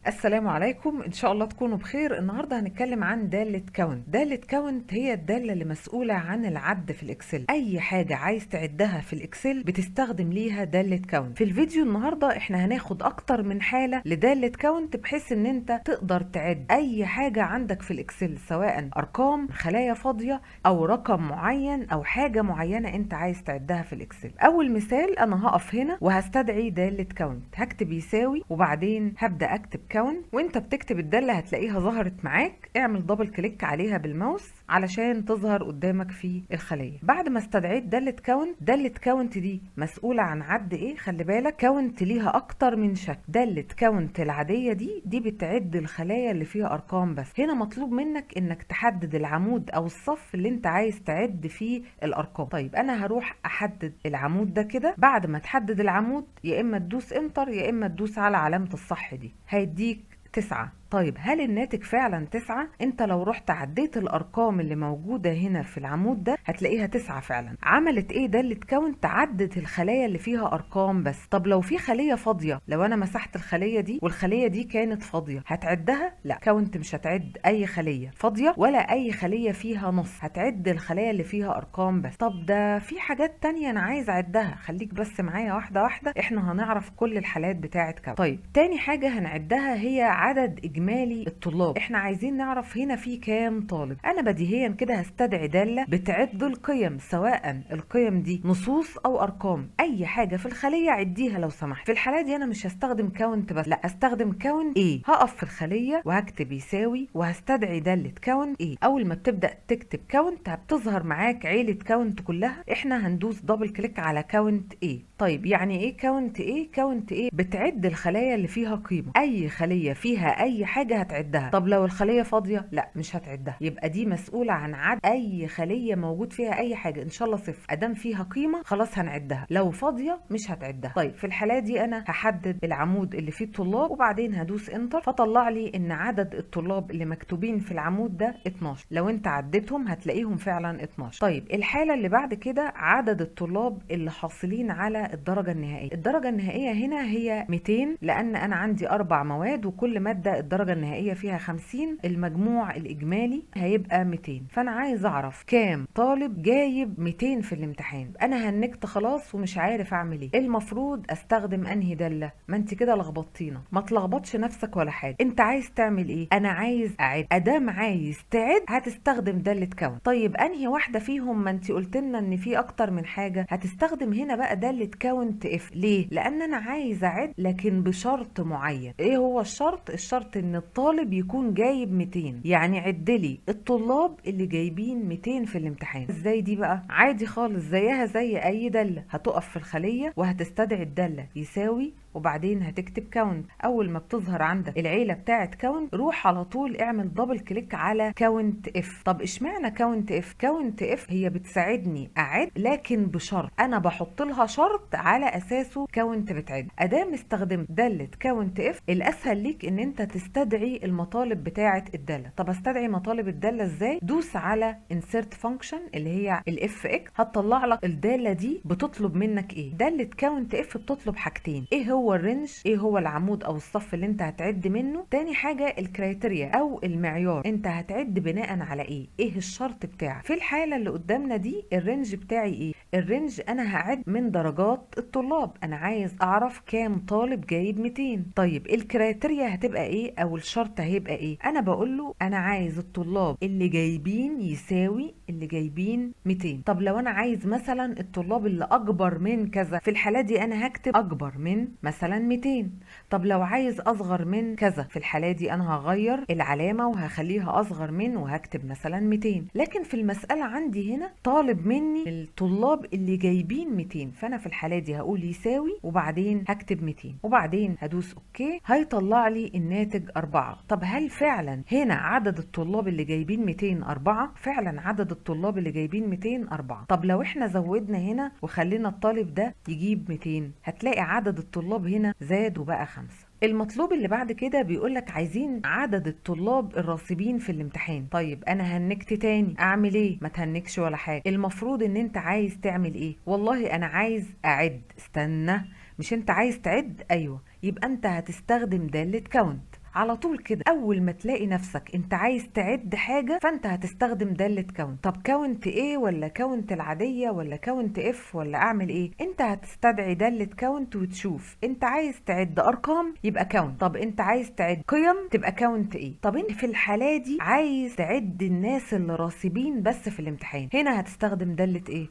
السلام عليكم، ان شاء الله تكونوا بخير. النهارده هنتكلم عن دالة كاونت. دالة كاونت هي الدالة اللي مسؤولة عن العد في الاكسل. اي حاجة عايز تعدها في الاكسل بتستخدم ليها دالة كاونت. في الفيديو النهارده احنا هناخد اكتر من حالة لدالة كاونت بحيث ان انت تقدر تعد اي حاجة عندك في الاكسل، سواء ارقام، خلايا فاضية، او رقم معين او حاجة معينة انت عايز تعدها في الاكسل. اول مثال، انا هقف هنا وهستدعي دالة كاونت، هكتب يساوي وبعدين هبدأ اكتب كاونت. وانت بتكتب الدالة هتلاقيها ظهرت معاك، اعمل دبل كليك عليها بالماوس علشان تظهر قدامك في الخلية. بعد ما استدعيت دالة كاونت، دالة كاونت دي مسؤولة عن عد ايه؟ خلي بالك كاونت ليها اكتر من شكل. دالة كاونت العادية دي بتعد الخلايا اللي فيها ارقام بس. هنا مطلوب منك انك تحدد العمود او الصف اللي انت عايز تعد فيه الارقام. طيب انا هروح احدد العمود ده كده. بعد ما تحدد العمود يا اما تدوس انتر يا اما تدوس على علامة الصح دي، هيديك 9. طيب هل الناتج فعلا 9؟ انت لو رحت عديت الارقام اللي موجودة هنا في العمود ده هتلاقيها 9 فعلا. عملت ايه دالة كاونت؟ عدت الخلايا اللي فيها ارقام بس. طب لو في خلية فاضية، لو انا مسحت الخلية دي والخلية دي كانت فاضية، هتعدها؟ لا، كاونت مش هتعد اي خلية فاضية ولا اي خلية فيها نص، هتعد الخلايا اللي فيها ارقام بس. طب ده في حاجات تانية انا عايز اعدها، خليك بس معايا واحدة واحدة، احنا هنعرف كل الحالات بتاعة كاونت. طيب تاني حاجة هنعدها هي عدد اجمالي الطلاب. احنا عايزين نعرف هنا في كام طالب. انا بديهيا كده هستدعي دالة بتعد القيم، سواء القيم دي نصوص او ارقام. اي حاجة في الخلية عديها لو سمحت. في الحالة دي انا مش هستخدم كاونت بس، لا، استخدم كاونت ايه. هقف في الخلية وهكتب يساوي وهستدعي دالة كاونت ايه. اول ما بتبدأ تكتب كاونت بتظهر معاك عيلة كاونت كلها. احنا هندوس دبل كليك على كاونت ايه. طيب يعني ايه كاونت ايه؟ كاونت ايه بتعد الخلايا اللي فيها قيمة. اي خلية فيها اي حاجة هتعدها. طب لو الخلية فاضية، لا، مش هتعدها. يبقى دي مسؤولة عن عد اي خلية موجود فيها اي حاجة، ان شاء الله صفر، ادام فيها قيمة خلاص هنعدها. لو فاضية مش هتعدها. طيب في الحالة دي انا هحدد العمود اللي فيه الطلاب وبعدين هدوس انتر، فطلع لي ان عدد الطلاب اللي مكتوبين في العمود ده 12. لو انت عدتهم هتلاقيهم فعلا 12. طيب الحالة اللي بعد كده عدد الطلاب اللي حاصلين على الدرجة النهائية. الدرجة النهائية هنا هي 200، لان انا عندي 4 مواد وكل مادة الدرجة النهائية فيها 50، المجموع الإجمالي هيبقى 200. فأنا عايز أعرف كام طالب جايب 200 في الامتحان. أنا هنكت خلاص ومش عارف أعمل إيه. المفروض أستخدم أنهي دالة؟ ما أنت كده لخبطتينا. ما تلخبطش نفسك ولا حاجة. أنت عايز تعمل إيه؟ أنا عايز أعد. أدام عايز تعد هتستخدم دالة كاونت. طيب أنهي واحدة فيهم؟ ما أنت قلت لنا إن في أكتر من حاجة. هتستخدم هنا بقى دالة كاونت إف. ليه؟ لأن أنا عايز أعد لكن بشرط معين. إيه هو الشرط؟ الشرط إن الطالب يكون جايب 200. يعني عد لي الطلاب اللي جايبين 200 في الامتحان. ازاي دي بقى؟ عادي خالص، زيها زي اي دالة. هتقف في الخلية وهتستدعي الدالة يساوي وبعدين هتكتب كاونت. اول ما بتظهر عندك العيله بتاعه كاونت روح على طول اعمل دبل كليك على كاونت اف. طب اشمعنى كاونت اف؟ كاونت اف هي بتساعدني اعد لكن بشرط، انا بحط لها شرط على اساسه كاونت بتعد. ادام استخدمت داله كاونت اف الاسهل ليك ان انت تستدعي المطالب بتاعه الداله. طب استدعي مطالب الداله ازاي؟ دوس على انسيرت فانكشن اللي هي الاف اكس، هتطلع لك الداله دي بتطلب منك ايه. داله كاونت اف بتطلب حاجتين، ايه هو الرينج، ايه هو العمود او الصف اللي انت هتعد منه. تاني حاجة الكرايتيريا او المعيار، انت هتعد بناء على ايه، ايه الشرط بتاعك. في الحالة اللي قدامنا دي الرينج بتاعي ايه؟ الرينج انا هعد من درجات الطلاب، انا عايز اعرف كام طالب جايب 200. طيب الكرايتيريا هتبقى ايه او الشرط هيبقى ايه؟ انا بقول له انا عايز الطلاب اللي جايبين يساوي اللي جايبين 200. طب لو انا عايز مثلا الطلاب اللي اكبر من كذا، في الحالة دي انا هكتب اكبر من مثلا 200. طب لو عايز اصغر من كذا، في الحالة دي انا هغير العلامة وهخليها اصغر من وهكتب مثلا 200. لكن في المسألة عندي هنا طالب مني الطلاب اللي جايبين 200، فانا في الحالة دي هقول يساوي وبعدين هكتب 200 وبعدين هدوس اوكي، هيطلع لي الناتج 4. طب هل فعلا هنا عدد الطلاب اللي جايبين 200 4؟ فعلا عدد الطلاب اللي جايبين 200 4. طب لو احنا زودنا هنا وخلينا الطالب ده يجيب 200 هتلاقي عدد الطلاب هنا زاد وبقى 5. المطلوب اللي بعد كده بيقولك عايزين عدد الطلاب الراسبين في الامتحان. طيب انا هنكت تاني، اعمل ايه؟ ما تهنكش ولا حاجة. المفروض ان انت عايز تعمل ايه؟ والله انا عايز اعد. استنى، مش انت عايز تعد؟ ايوه، يبقى انت هتستخدم دالة كاونت. على طول كده اول ما تلاقي نفسك انت عايز تعد حاجه فانت هتستخدم داله كاونت. طب كاونت ايه، ولا كاونت العاديه، ولا كاونت اف، ولا اعمل ايه؟ انت هتستدعي داله كاونت وتشوف انت عايز تعد ارقام يبقى كاونت، طب انت عايز تعد قيم تبقى كاونت ايه. طب انت في الحاله دي عايز تعد الناس اللي راسبين بس في الامتحان، هنا هتستخدم داله ايه؟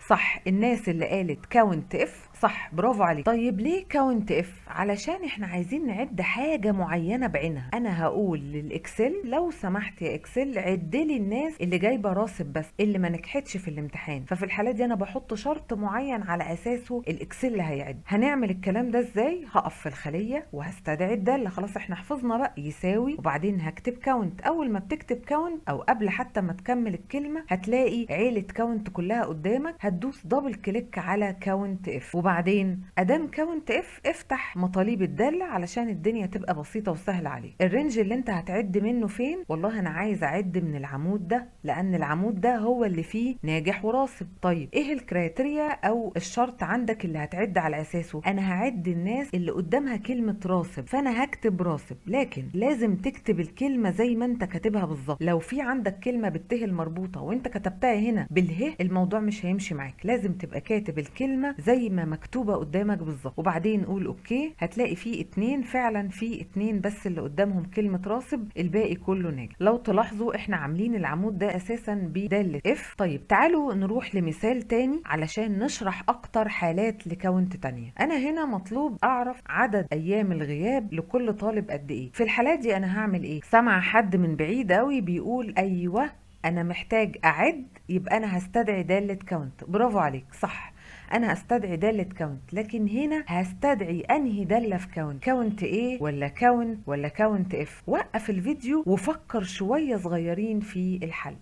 صح، الناس اللي قالت كاونت اف، صح برافو عليك. طيب ليه كاونت اف؟ علشان احنا عايزين نعد حاجة معينة بعينها. انا هقول للاكسل لو سمحت يا اكسل عد لي الناس اللي جايبة راسب بس، اللي ما نجحتش في الامتحان. ففي الحالة دي انا بحط شرط معين على اساسه الاكسل هيعد. هنعمل الكلام ده ازاي؟ هقف في الخلية وهستدعي الدالة، خلاص احنا حفظنا بقى يساوي، وبعدين هكتب كاونت. اول ما بتكتب كاونت او قبل حتى ما تكمل الكلمة هتلاقي عيلة كاونت كلها قدامك، هتدوس دبل كليك على كاونت اف، وبعدين ادام كاونت اف افتح مطالب الداله علشان الدنيا تبقى بسيطه وسهله عليك. الرينج اللي انت هتعد منه فين؟ والله انا عايز اعد من العمود ده لان العمود ده هو اللي فيه ناجح وراسب. طيب ايه الكرايتيريا او الشرط عندك اللي هتعد على اساسه؟ انا هعد الناس اللي قدامها كلمه راسب، فانا هكتب راسب، لكن لازم تكتب الكلمه زي ما انت كاتبها بالظبط. لو في عندك كلمه بالته المربوطه وانت كتبتها هنا بالهه الموضوع مش هيمشي معاك، لازم تبقى كاتب الكلمة زي ما مكتوبة قدامك بالظبط، وبعدين قول اوكي. هتلاقي فيه 2، فعلا فيه 2 بس اللي قدامهم كلمة راسب، الباقي كله ناجح. لو تلاحظوا احنا عاملين العمود ده اساسا بدالة اف. طيب تعالوا نروح لمثال تاني علشان نشرح اكتر حالات لكاونت تانية. انا هنا مطلوب اعرف عدد ايام الغياب لكل طالب قد ايه. في الحالات دي انا هعمل ايه؟ سمع حد من بعيد قوي بيقول ايوه انا محتاج اعد، يبقى انا هستدعي دالة كاونت. برافو عليك، صح، انا هستدعي دالة كاونت، لكن هنا هستدعي انهي دالة في كاونت؟ كاونت ايه ولا كاونت ولا كاونت اف؟ وقف الفيديو وفكر شوية صغيرين في الحل.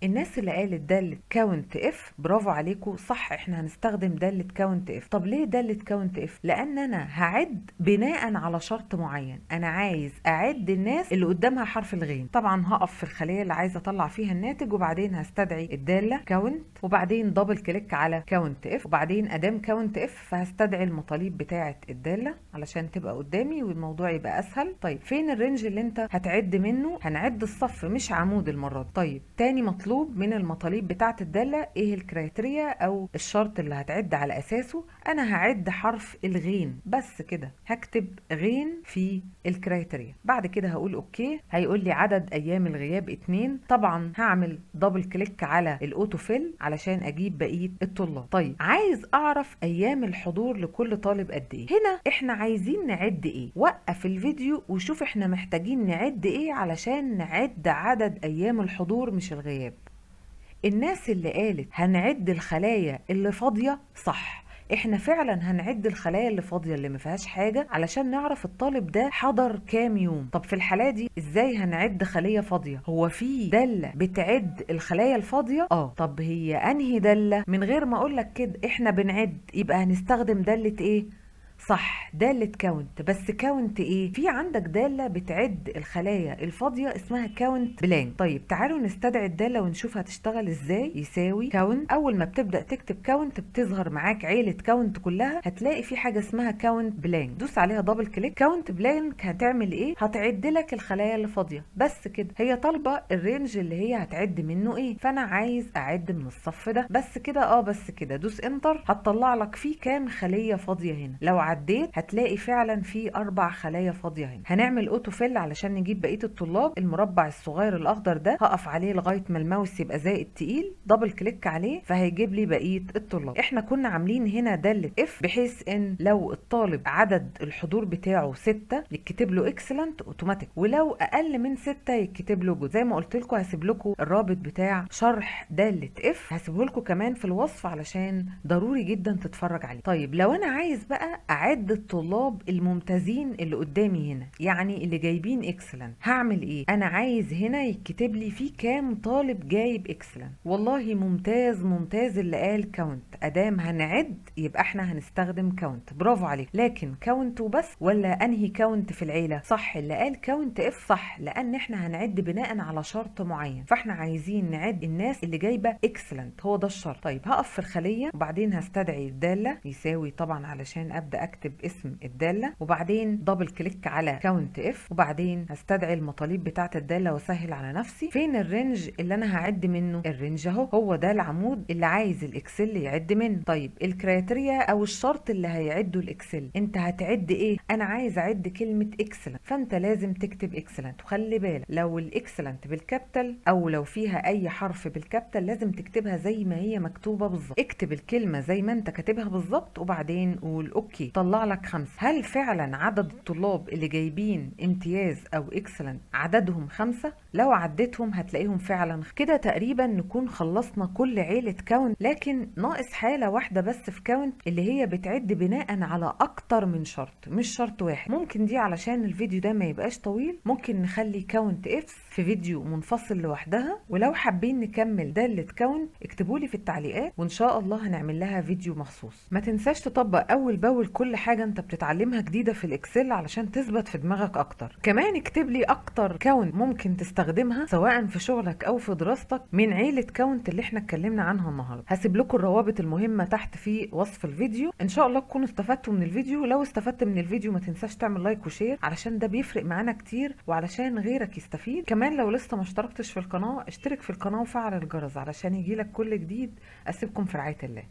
الناس اللي قالت دالة كاونت اف برافو عليكم، صح احنا هنستخدم دالة كاونت اف. طب ليه دالة كاونت اف؟ لان انا هعد بناء على شرط معين، انا عايز اعد الناس اللي قدامها حرف الغين. طبعا هقف في الخلية اللي عايزه اطلع فيها الناتج، وبعدين هستدعي الدالة كاونت، وبعدين دبل كليك على كاونت اف، وبعدين ادام كاونت اف فهستدعي المطالب بتاعة الدالة علشان تبقى قدامي والموضوع يبقى اسهل. طيب فين الرينج اللي انت هتعد منه؟ هنعد الصف مش عمود المرة دي. طيب تاني مطلوب من المطالب بتاعة الدالة ايه الكرايتيريا او الشرط اللي هتعد على اساسه؟ انا هعد حرف الغين بس كده، هكتب غين في الكرايتيريا، بعد كده هقول اوكي. هيقول لي عدد ايام الغياب 2، طبعا هعمل دبل كليك على الاوتو فيل علشان اجيب بقية الطلاب. طيب عايز اعرف ايام الحضور لكل طالب قد ايه. هنا احنا عايزين نعد ايه؟ وقف الفيديو وشوف احنا محتاجين نعد ايه علشان نعد عدد ايام الحضور مش الغياب. الناس اللي قالت هنعد الخلايا اللي فاضية، صح، احنا فعلا هنعد الخلايا اللي فاضية اللي ما فيهاش حاجة علشان نعرف الطالب ده حضر كام يوم. طب في الحالة دي ازاي هنعد خلية فاضية؟ هو في دالة بتعد الخلايا الفاضية؟ طب هي انهي دالة؟ من غير ما اقولك كده احنا بنعد، يبقى هنستخدم دالة ايه؟ صح، دالة كاونت. بس كاونت ايه؟ في عندك دالة بتعد الخلايا الفاضية اسمها كاونت بلانك. طيب تعالوا نستدعي الدالة ونشوف هتشتغل ازاي. يساوي كاونت، اول ما بتبدأ تكتب كاونت بتظهر معاك عيلة كاونت كلها، هتلاقي في حاجة اسمها كاونت بلانك، دوس عليها دبل كليك. كاونت بلانك هتعمل ايه؟ هتعد لك الخلايا اللي فاضية بس كده. هي طالبة الرينج اللي هي هتعد منه ايه، فانا عايز اعد من الصف ده بس كده. بس كده دوس انتر، هتطلع لك فيه كام خلية فاضية هنا. لو عديت هتلاقي فعلا في 4 خلايا فاضيه هنا. هنعمل اوتو فيل علشان نجيب بقيه الطلاب. المربع الصغير الاخضر ده هقف عليه لغايه ما الماوس يبقى زائد تقيل، دبل كليك عليه فهيجيب لي بقيه الطلاب. احنا كنا عاملين هنا داله اف بحيث ان لو الطالب عدد الحضور بتاعه 6 يتكتب له اكسلنت اوتوماتيك، ولو اقل من 6 يتكتب له جود. زي ما قلت لكم هسيب لكم الرابط بتاع شرح داله اف، هسيبه لكم كمان في الوصف علشان ضروري جدا تتفرج عليه. طيب لو انا عايز بقى اعد الطلاب الممتازين اللي قدامي هنا، يعني اللي جايبين اكسلنت، هعمل ايه؟ انا عايز هنا يتكتب لي فيه كام طالب جايب اكسلنت. والله ممتاز ممتاز اللي قال كاونت، ادام هنعد يبقى احنا هنستخدم كاونت. برافو عليك. لكن كاونت وبس ولا انهي كاونت في العيله؟ صح، اللي قال كاونت اف صح، لان احنا هنعد بناء على شرط معين، فاحنا عايزين نعد الناس اللي جايبه اكسلنت، هو ده الشرط. طيب هقف في الخليه وبعدين هستدعي الداله يساوي طبعا علشان ابدا اكتب اسم الداله، وبعدين دبل كليك على كاونت اف، وبعدين هستدعي المطالب بتاعه الداله واسهل على نفسي. فين الرينج اللي انا هعد منه؟ الرينج اهو، هو ده العمود اللي عايز الاكسل يعد منه. طيب الكرايتيريا او الشرط اللي هيعده الاكسل، انت هتعد ايه؟ انا عايز اعد كلمه اكسلنت، فانت لازم تكتب اكسلنت. وخلي بالك لو الاكسلنت بالكابيتال او لو فيها اي حرف بالكابيتال لازم تكتبها زي ما هي مكتوبه بالظبط. اكتب الكلمه زي ما انت كاتبها بالظبط وبعدين قول اوكي. طلع لك 5. هل فعلا عدد الطلاب اللي جايبين امتياز او اكسلنت عددهم 5؟ لو عديتهم هتلاقيهم فعلا كده. تقريبا نكون خلصنا كل عيله كاونت، لكن ناقص حاله واحده بس في كاونت اللي هي بتعد بناء على اكتر من شرط مش شرط واحد. ممكن دي علشان الفيديو ده ما يبقاش طويل ممكن نخلي كاونت اف في فيديو منفصل لوحدها، ولو حابين نكمل دالة كاونت اكتبولي في التعليقات وان شاء الله هنعمل لها فيديو مخصوص. ما تنساش تطبق اول باول كل حاجة انت بتتعلمها جديدة في الاكسل علشان تثبت في دماغك اكتر. كمان اكتب لي اكتر كاونت ممكن تستخدمها سواء في شغلك او في دراستك من عيلة كاونت اللي احنا اتكلمنا عنها النهاردة. هسيب لكم الروابط المهمة تحت في وصف الفيديو. ان شاء الله تكونوا استفدتوا من الفيديو. لو استفدت من الفيديو ما تنساش تعمل لايك وشير علشان ده بيفرق معانا كتير وعلشان غيرك يستفيد. كمان لو لسه ما اشتركتش في القناة اشترك في القناة وفعل الجرس علشان يجيلك كل جديد. اسيبكم في رعاية الله.